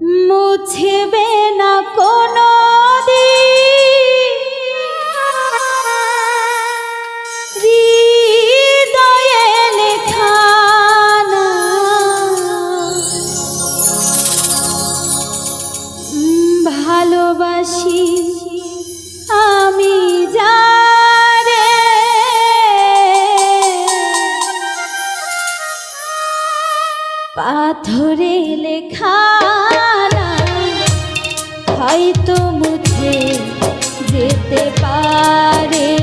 মুছবে না কোনো হৃদয়ে লেখা ভালোবাসি আমি যারে পাথরে লেখা হয়তো মুছে যেতে পারে।